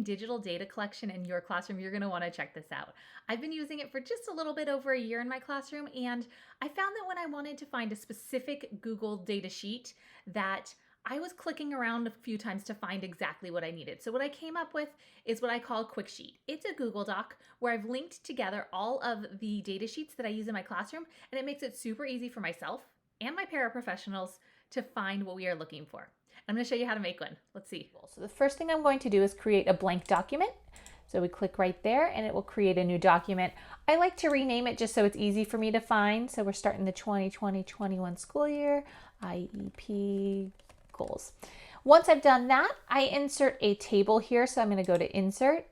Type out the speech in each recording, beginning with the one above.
using digital data collection in your classroom, you're going to want to check this out. I've been using it for just a little bit over a year in my classroom, and I found that when I wanted to find a specific Google data sheet that I was clicking around a few times to find exactly what I needed. So what I came up with is what I call a quick sheet. It's a Google Doc where I've linked together all of the data sheets that I use in my classroom, and it makes it super easy for myself and my paraprofessionals to find what we are looking for. I'm going to show you how to make one. Let's see. So the first thing I'm going to do is create a blank document. So we click right there and it will create a new document. I like to rename it just so it's easy for me to find. So we're starting the 2020-21 school year, IEP goals. Once I've done that, I insert a table here. So I'm going to go to insert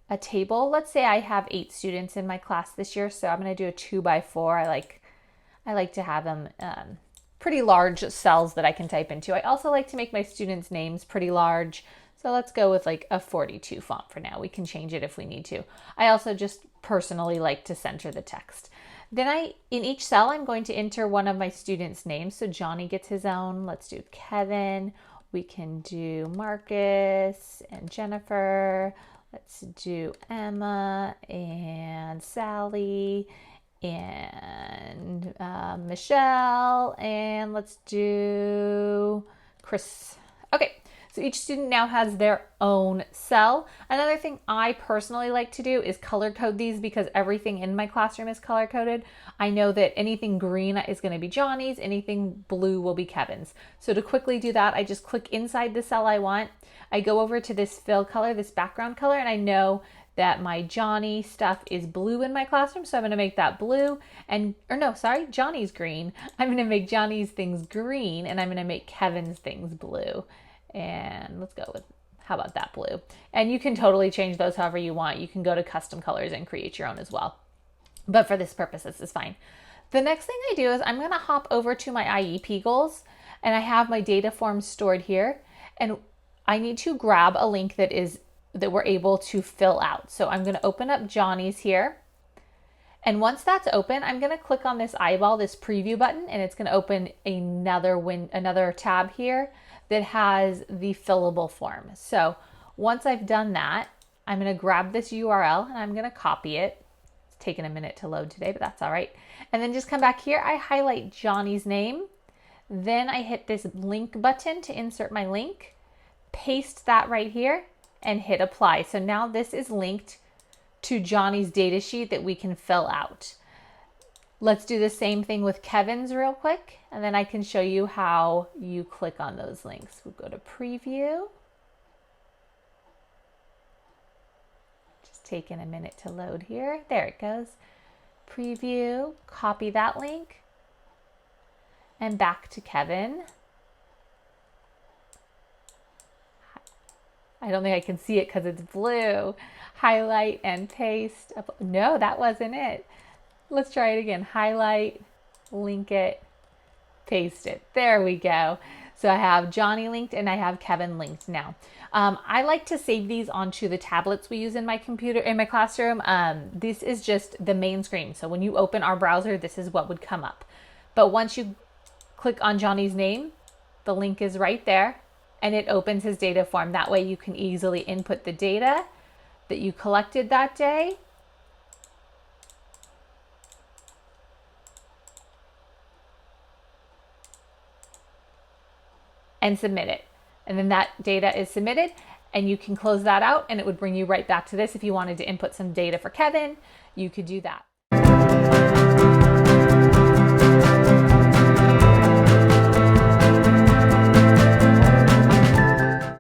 a table. Let's say I have 8 students in my class this year. So I'm going to do a 2x4. I like to have them pretty large cells that I can type into. I also like to make my students' names pretty large. So let's go with like a 42 font for now. We can change it if we need to. I also just personally like to center the text. Then in each cell, I'm going to enter one of my students' names. So Johnny gets his own. Let's do Kevin. We can do Marcus and Jennifer. Let's do Emma and Sally and Michelle, and let's do Chris. Okay, so each student now has their own cell. Another thing I personally like to do is color code these because everything in my classroom is color coded. I know that anything green is going to be Johnny's, anything blue will be Kevin's. So to quickly do that, I just click inside the cell I want. I go over to this fill color, this background color, and I know that my Johnny stuff is blue in my classroom. So I'm going to make that blue Johnny's green. I'm going to make Johnny's things green and I'm going to make Kevin's things blue. And let's go with, how about that blue? And you can totally change those however you want. You can go to custom colors and create your own as well. But for this purpose, this is fine. The next thing I do is I'm going to hop over to my IEP goals and I have my data forms stored here. And I need to grab a link that we're able to fill out. So I'm going to open up Johnny's here. And once that's open, I'm going to click on this eyeball, this preview button, and it's going to open another tab here that has the fillable form. So once I've done that, I'm going to grab this URL and I'm going to copy it. It's taking a minute to load today, but that's all right. And then just come back here. I highlight Johnny's name. Then I hit this link button to insert my link, paste that right here, and hit apply. So now this is linked to Johnny's data sheet that we can fill out. Let's do the same thing with Kevin's real quick, and then I can show you how you click on those links. We'll go to preview. Just taking a minute to load here. There it goes. Preview, copy that link, and back to Kevin. I don't think I can see it because it's blue. Highlight and paste. No, that wasn't it. Let's try it again. Highlight, link it, paste it. There we go. So I have Johnny linked and I have Kevin linked now. I like to save these onto the tablets we use in my classroom. This is just the main screen. So when you open our browser, this is what would come up. But once you click on Johnny's name, the link is right there. And it opens his data form. That way you can easily input the data that you collected that day. And submit it. And then that data is submitted and you can close that out and it would bring you right back to this. If you wanted to input some data for Kevin, you could do that.